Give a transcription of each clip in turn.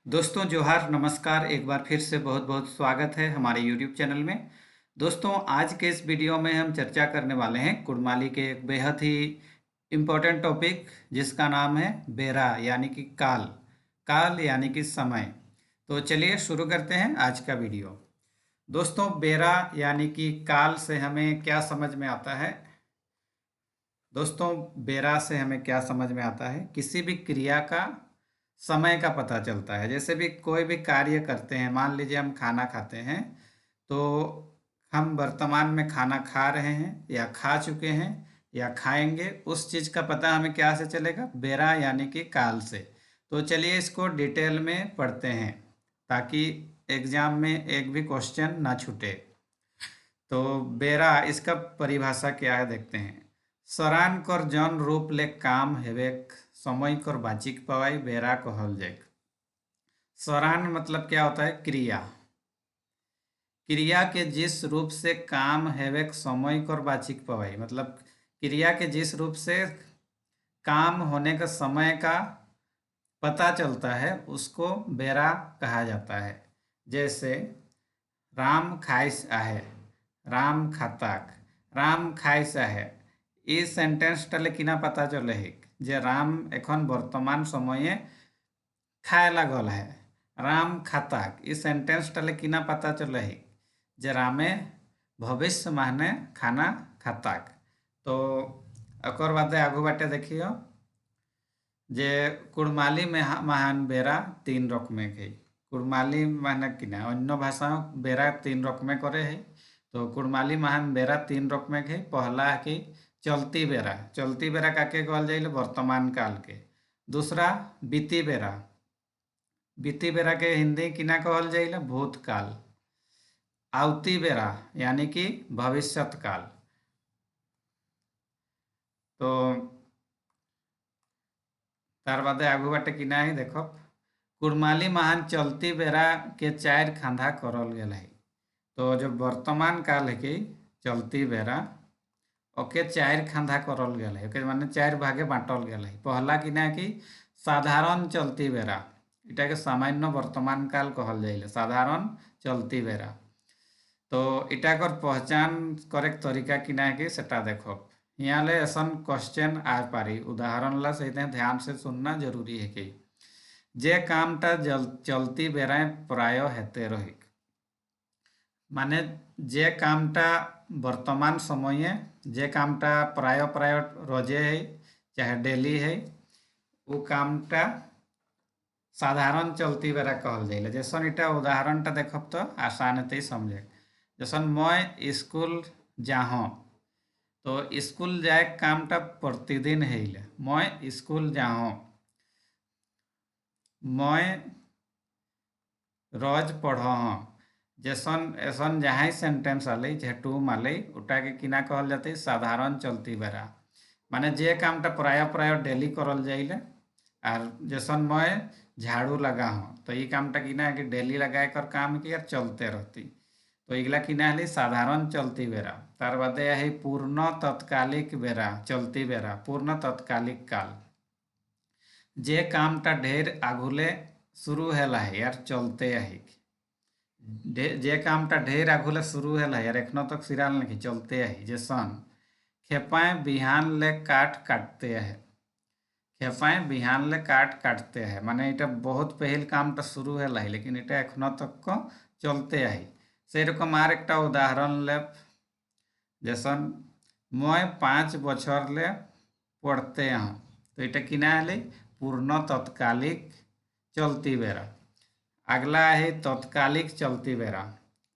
दोस्तों जोहार नमस्कार। एक बार फिर से बहुत बहुत स्वागत है हमारे YouTube चैनल में। दोस्तों आज के इस वीडियो में हम चर्चा करने वाले हैं कुड़माली के एक बेहद ही इम्पोर्टेंट टॉपिक जिसका नाम है बेरा यानी कि काल। काल यानी कि समय। तो चलिए शुरू करते हैं आज का वीडियो। दोस्तों बेरा यानी कि काल से हमें क्या समझ में आता है। दोस्तों बेरा से हमें क्या समझ में आता है, किसी भी क्रिया का समय का पता चलता है। जैसे भी कोई भी कार्य करते हैं, मान लीजिए हम खाना खाते हैं तो हम वर्तमान में खाना खा रहे हैं या खा चुके हैं या खाएंगे, उस चीज़ का पता हमें क्या से चलेगा, बेरा यानी कि काल से। तो चलिए इसको डिटेल में पढ़ते हैं ताकि एग्जाम में एक भी क्वेश्चन ना छूटे। तो बेरा इसका परिभाषा क्या है देखते हैं। सरान कर जन रूप ले काम हेवेक समय कर बाचिक पवाई बेरा कहल जाए। सरान मतलब क्या होता है, क्रिया। क्रिया के जिस रूप से काम हेवेक समय कर बाचिक पवाई मतलब क्रिया के जिस रूप से काम होने का समय का पता चलता है उसको बेरा कहा जाता है। जैसे राम खाइस आहे, राम खाताक, राम खाइस आहे। এই সেন্টেন্সটালে কিনা पता चले है जे राम এখন বর্তমান সময়ে খায় লাগল है। राम खाताक এই সেন্টেন্সটালে কিনা पता चले है जे रामे भविष्य माने खाना खाताक। तो ओकर बाद आगू बाटे देखियो जे कुड़माली में महान बेरा तीन रकमे के। कुड़माली माने किना अन्य भाषा बेरा तीन रकमे करे है। तो कुड़माली महान बेरा तीन रकमे के। पहला है कि चलती बेरा। चलती बेरा काके कहल जाइले, वर्तमान काल के। दूसरा बीती बेरा। बीती बेरा के हिंदी किना कहल जाइले, भूतकाल। आवती बेरा यानी कि भविष्यत काल। तो तार बादे आगू बाटे किना है देखो, कुड़माली महान चलती बेरा के चार खांधा करल गेल है। तो जो वर्तमान काल है कि चलती बेरा ओके चार खांधा करल गेल है, ओके माने चार भागे बांटल गेल है। पहला किना कि साधारण चलती बेरा, इटा के सामान्य वर्तमान काल कहल जाइले, साधारण चलती बेरा। तो इटा कर पहचान करे तरीका किना है कि सेटा देखो। यहाँ ले ऐसा क्वेश्चन आ पारी, उदाहरण ला सही ध्यान से सुनना जरूरी है कि जे कामटा चलती बेराए प्राय हेते रही, माने जे कामटा वर्तमान समय जे कामटा प्राय प्राय रोजे है चाहे डेली है, वो कामटा साधारण चलती बेरा कहल जाइले। जैसन इटा उदाहरणटा देखब तो आसान है समझे। जैसन मैं स्कूल जाहूँ तो स्कूल जाए कामटा प्रतिदिन है, मैं स्कूल जाहूँ। मैं रोज पढ़ जैसन ऐसन जहाँ सेंटेंस आल चाहे टू माल उटा के किना कहल जाते साधारण चलती बेरा, माने जे कामटा प्राय प्राय डेली करल जाइले। और जैसन मैं झाड़ू लगा हूँ तो ये कामटा किना है कि डेली लगाए कर काम की यार चलते रहती। तो इगला किना है साधारण चलती बेरा। तार बादे है पूर्ण तत्कालिक बेरा, चलती बेरा पूर्ण तत्कालिक काल। जे कामटा ढेर आगुले शुरू है यार चलते है, जे कामटा ढेर आगुले शुरू है यार एखनो तक सिराल नहीं चलते है। जैसन खेपाएँ बिहान ले काट काटते है, खेपाएँ बिहान ले काट काटते हैं, माने इटा बहुत पहल कामटा शुरू है लेकिन इटा एखनो तक को चलते है। से रकम आर एक उदाहरण ले, जैसन मैं 5 बछर ले पढ़ते हूँ तो इटा किना है पूर्ण तत्कालिक चलती बेरा। अगला है तत्कालिक चलती बेरा,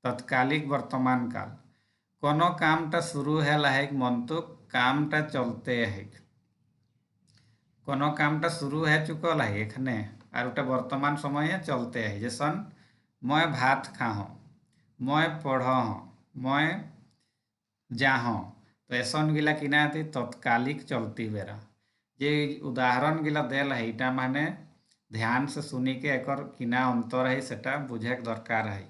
तत्कालिक वर्तमान काल। कोनो कामटा शुरू है मंतुक कामटा चलते है, कोनो कामटा शुरू है चुकल है एखने और उटा वर्तमान समय चलते है। जैसन मैं भात खाऊँ, मैं पढ़ूँ, मैं जाहूँ, तो ऐसा गिला किना थी तत्कालिक चलती बेरा। जे उदाहरण गिला देल है इटा माने ध्यान से सुनी के एकर किना अंतर है सेटा बुझे दरकार है।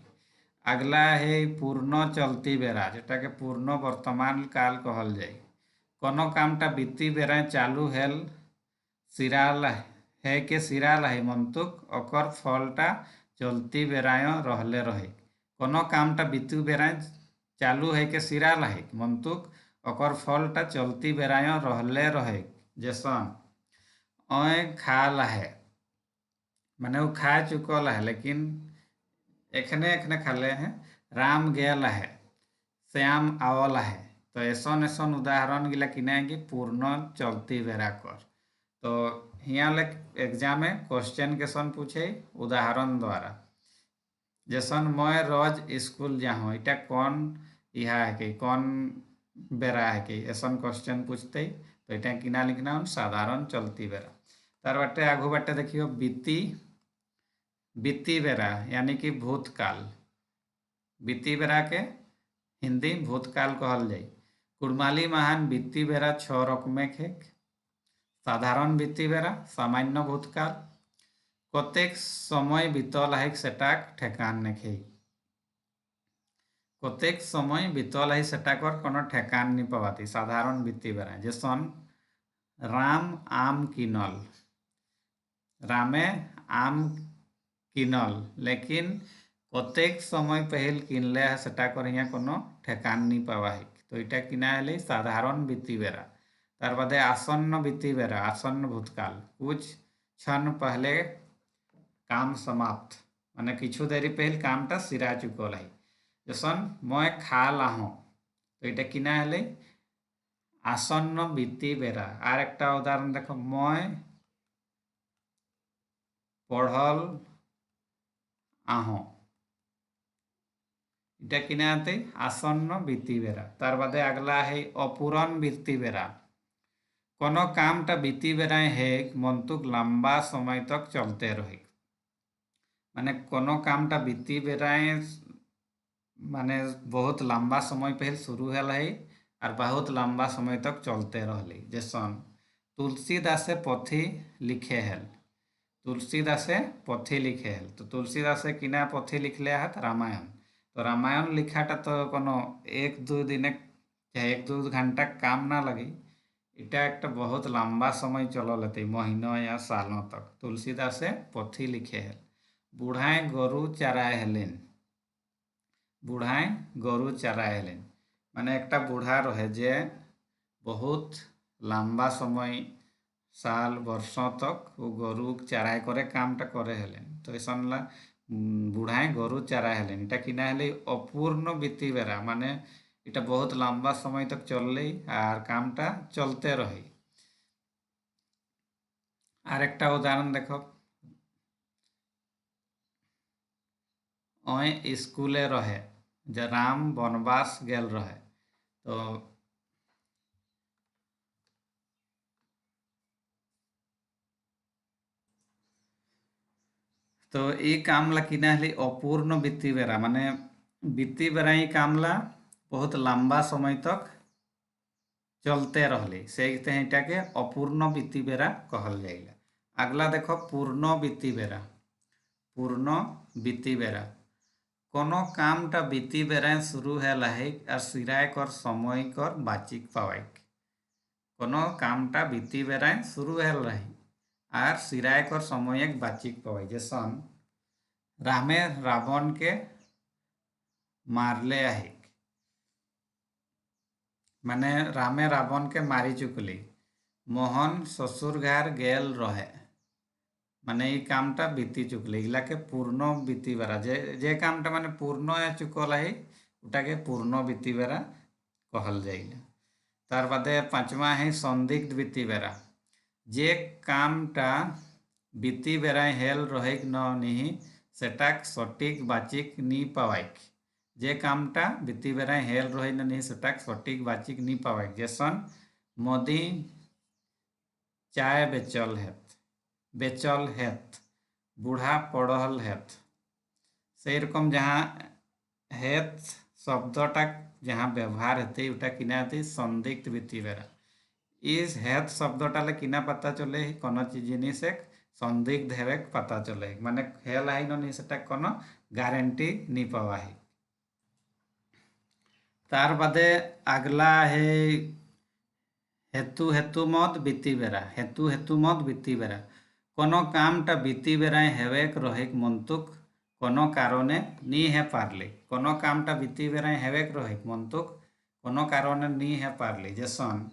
अगला है पूर्ण चलती बेरा, जेटा के पूर्ण वर्तमान काल कहल जाए। कोनो कामटा बीती बेरा चालू हेल सिराल है के सिरा लाही मंतुक अकर फलटा चलती बेराय रहले रहे कोनो कामटा बीतू बेराय चालू है के सिरा लाही मंतुक अकर फलटा चलती बेराय रहले रहे जैसन अय खा लाहे माने वो खा चुकल है लेकिन एखने एखने खाले हैं राम गेल है श्याम आवल है तो ऐसन ऐसन उदाहरण गिला किनाएंगे पूर्ण चलती बेरा कर तो हिया ले एग्जाम में क्वेश्चन क्वेश्चन पूछे उदाहरण द्वारा जैसन मैं रोज स्कूल जाऊँ इटा कौन यह है कि कौन बेरा है कि ऐसा क्वेश्चन पूछते तो इटा किना लिखना साधारण चलती बेरा तार बाटे आगू बाटे देखियो बीती बीती बेरा यानी कि भूतकाल बीती बेरा के हिंदी भूतकाल कहल जाए कुड़माली महान बीती बेरा 6 रकमे खेक साधारण बीती बेरा सामान्य भूतकाल कतेक समय बीतल है सेटाक ठेकान नेखे कतेक समय बीतल है सेटाकर कोनो ठेकान नहीं पवाती साधारण बीती बेरा जैसन राम आम किनल रामे आम किनल लेकिन कतेक समय पहल किनले है सेटाकर यहाँ कोनो ठेकान नहीं पावा है तो इटा किना है साधारण बीती बेरा तार बादे आसन्न बीती बेरा आसन्न भूतकाल कुछ क्षण पहले काम समाप्त माने किछु देरी पहल कामटा सिरा चुकल है जैसन मैं खा लाहूँ तो इटा किना है आसन्न बीती बेरा और एक उदाहरण देखो मैं पढ़ल आहूँ इटा किना आते आसन्न बीती बेरा तार बादे अगला है अपूरण बीती बेरा कोनो कामटा बीती बेराए है मंतुक लंबा समय तक चलते रहे माने कोनो कामटा बीती बेराए माने बहुत लंबा समय पहले शुरू है और बहुत लंबा समय तक चलते रहले जैसन तुलसीदासे पोथी लिखे है तुलसीदासे पोथी लिखे है तो तुलसीदासे किना पोथी लिखले है रामायण तो रामायण लिखाटा तो कोनो 1-2 दिन चाहे 1-2 घंटा काम ना लगी इटा एक बहुत लंबा समय चल लेते महीनों या सालों तक तुलसीदासे पोथी लिखे है बुढ़ाए गरु चराए हेलेन बुढ़ाए गरु चराए हेलेन माने एक बूढ़ा रहे जे बहुत लंबा समय साल वर्षों तक वो गरु चराई करे कामटा करे हेलेन तो ऐसा बुढ़ाए गरु चराए हेलेन इटा किना हेले अपूर्ण बीती बेरा माने इटा बहुत लंबा समय तक चलले और कामटा चलते रही और एक उदाहरण देखो अय स्कूले रहे जे राम वनवास गेल रहे तो ये कामला किना है अपूर्ण बीती बेरा माने बीती बेरा ही कामला बहुत लंबा समय तक चलते रहले से इटा के अपूर्ण बीती बेरा कहल जाइला अगला देखो पूर्ण बीती बेरा पूर्ण बीती बेरा कोनो कामटा बीती बेरा शुरू है और सिराय कर समय कर बाचिक पावाइक कोनो कामटा बीती बेरा शुरू है और सिराय कर समय बाचिक पावाई जैसन रामे रावण के मारले है माने रामे रावण के मारी चुकली मोहन ससुर घर गेल रहे माने ये कामटा बीती चुकली इला के पूर्ण बीती बेरा जे कामटा माने पूर्ण चुकल है उटा के पूर्ण बीती बेरा कहल जाइला तार बादे 5वां है संदिग्ध बीती बेरा जे कामटा बीती बेरा हेल रहे न नहीं सेटाक सटीक बाचिक नी पावाइक जे कामटा बीती बेरा हेल रहे न नहीं सेटाक सटीक बाचिक नी पावाइक जैसन मोदी चाय बेचल हेत बूढ़ा पढ़ल हेत से रकम जहाँ हेत शब्दटा जहाँ व्यवहार हेते उटा किना हेते संदिग्ध बीती बेरा इस हेत शब्दटा किना पता चले कोनो जिनिस एक संदिग्ध है पता चले माने हेल है नहीं सेटा कोनो गारंटी नहीं पावा है तार बादे अगला है हेतु हेतु मत बीती बेरा हेतु हेतु मत बीती बेरा कोनो कामटा बीती बेराय हेवेक रोहिक मंतुक कोनो कारणे नी हे पारली। कोनो कामटा बीती बेराय हेवेक रोहिक मंतुक कोनो कारणे नी हे पारली। जेसन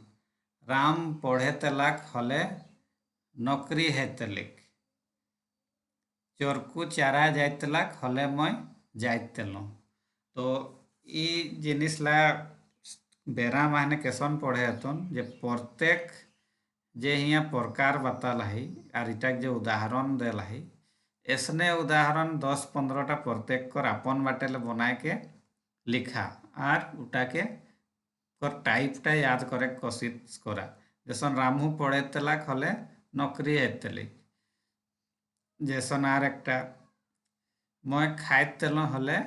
राम पढ़े तेलाक हले नौकरी हेतलिक। चोरकू चारा जाइतलाक हले मैं जाइतेलो। तो ई जिनिसला बेरा माने केसन पढ़े हतन जे प्रत्येक जे हिया प्रकार बतालाही आर इटाक जे उदाहरण देलाही ऐसने उदाहरण 10-15टा प्रत्येक कर अपन बाटेले बनाए के लिखा आर उटाके कर टाइपटा याद करे कोशिश करा। जैसन रामू पढ़े तेलाक हले नौकरी हेतली। जैसन आर एकटा मैं खाइत तेलो हले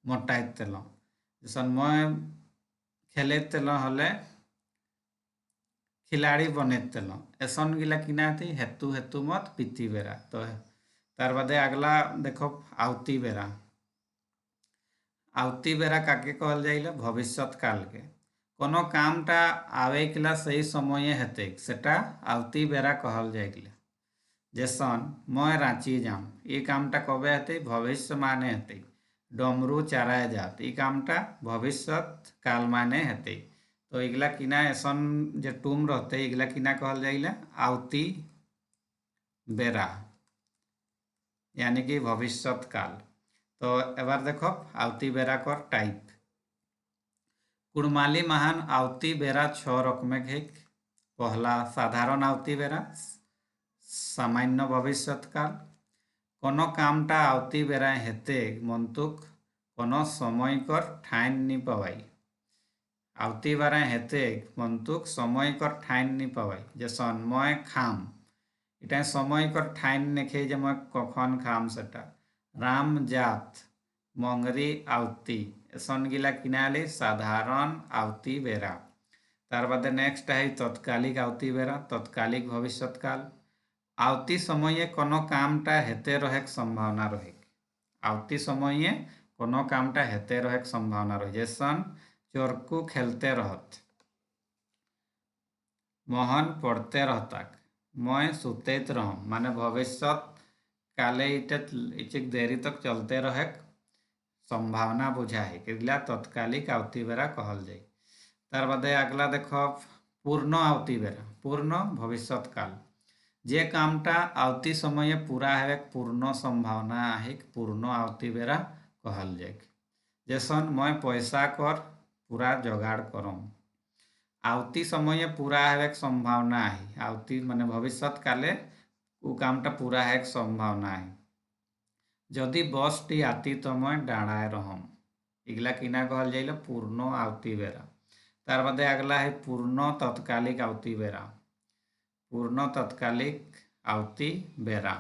मोटाइत तेलो। जैसन मैं खेलत तेलो हले खिलाड़ी बने तेलो। ऐसन गिला किना थी हेतु हेतु मत बीती बेरा। तो तार बादे अगला देखो आवती बेरा। आवती बेरा काके कहल जाइले भविष्यत काल के। कोनो कामटा आवे किला सही समय हेते सेटा आवती बेरा कहल जाइले। जैसन मैं रांची जाम ये कामटा कबे हेते भविष्य माने हेते। डमरू चाराय जात ये कामटा भविष्यत काल माने हेते। तो इगला किना ऐसन जे टूम रहते इगला किना कहल जाइले आवती बेरा यानी कि भविष्यत काल। तो एबार देखो आवती बेरा कर टाइप। कुड़माली महान आवती बेरा 6 रकमें घेक। पहला साधारण आवती बेरा सामान्य भविष्यत काल। कोनो कामटा आवती बेरा हेते मंतुक कोनो समय कर ठाइन नी पवाई। आवती बेरा हेते मंतुक समय कर ठाइन नी पवाई। जैसन मैं खाम इटा समय कर ठाइन नेखे जे मैं कखन खाम सेटा। राम जात मंगरी आवती ऐसन गिला किनाली साधारण आवती बेरा। तार बादे नेक्स्ट है तत्कालिक आवती बेरा तत्कालिक भविष्यत काल। आवती समय कोनो कामटा हेते रहेक संभावना रहे। आवती समय कोनो कामटा हेते रहेक संभावना रहे। जैसन चोरकू खेलते रहत मोहन पढ़ते रहताक मैं सुतेत रहूँ माने भविष्यत काले इचिक देरी तक चलते रहेक संभावना बुझाए किला तत्कालिक आवती बेरा कहल जाए। तार बादे अगला देखो पूर्ण आवती बेरा पूर्ण भविष्यत काल। जे कामटा आवती समय पूरा हेवेक पूर्ण संभावना आहे पूर्ण आवती बेरा कहल जाए। जैसन मैं पैसा कर पूरा जोगाड़ करम आवती समय पूरा हेवेक संभावना आहे। आवती माने भविष्यत काले उ कामटा पूरा हेक संभावना आहे। जदि बस टी आती तो मैं डाढ़ाए रहम इगला किना कहल जाइले पूर्ण आवती बेरा। तार बादे अगला है पूर्ण तत्कालिक आवती बेरा पूर्ण तत्कालिक आवती बेरा।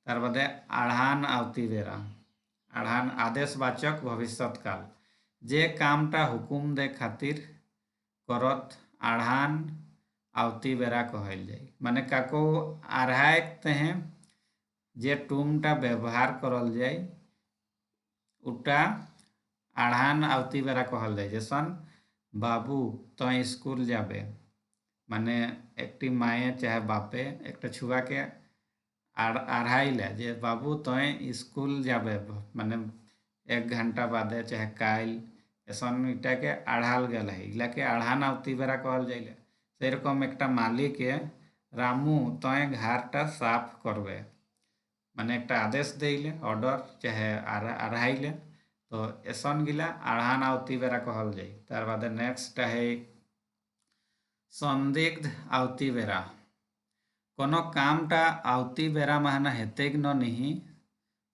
तार बादे आढ़ान आवती बेरा आढ़ान आदेशवाचक भविष्यत काल। जे कामटा हुकुम दे खातिर करत आढ़ान आवती बेरा कहल जाए। माने काको आढ़ाएक तहें जे टूमटा व्यवहार करल जाए उटा आढ़ान आवती बेरा कहल जाए। जैसन बाबू तो स्कूल जाबे माने एकटी माए चाहे बापे एक छुआ के आढ़ाइले जे बाबू तो स्कूल जाबे माने 1 घंटा बादे चाहे काल ऐसन इटा के आढ़ाल गल है इला के आढ़ान आवती बेरा कहल जाइले। से रकम एकटा मालिक रामू तो घरटा साफ करबे माने एक आदेश देले ऑर्डर चाहे आढ़ाइले तो ऐसन गिला आढ़ान आवती बेरा कहल जाए। तार बाद नेक्स्ट है संदिग्ध आवती बेरा। कोनो कामटा आवती बेरा माना हेते कि न नहीं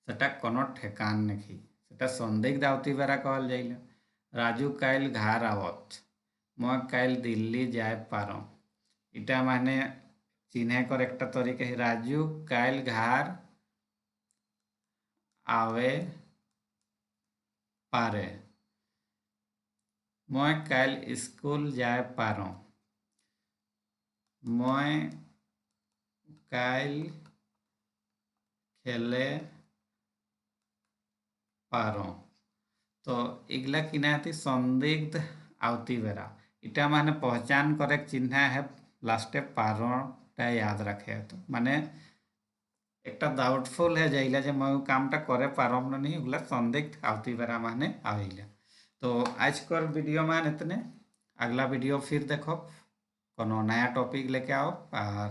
सेटा कोनो ठेकान नहीं सेटा संदिग्ध आवती बेरा कहल जाइले। राजू काल घर आवत मैं काल दिल्ली जाए पारो इटा माने चिन्हे कर एक तरीका है राजू काल घर आवे पारे मैं काल स्कूल जाए पारो मैं काल खेले पारो। तो इगला किना थी संदिग्ध आवती बेरा इटा माने पहचान करे चिन्ह है लास्टे पारोटा याद रखे तो माने একটা डाउटफुल है जाइला जे मैं कामटा करे पारम न नहीं उगला संदिग्ध आवती बेरा माने आइला। तो आज कर वीडियो में इतने, अगला वीडियो फिर देखो कोनो नया टॉपिक लेके आओ।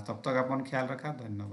तब तक अपन ख्याल रखा, धन्यवाद।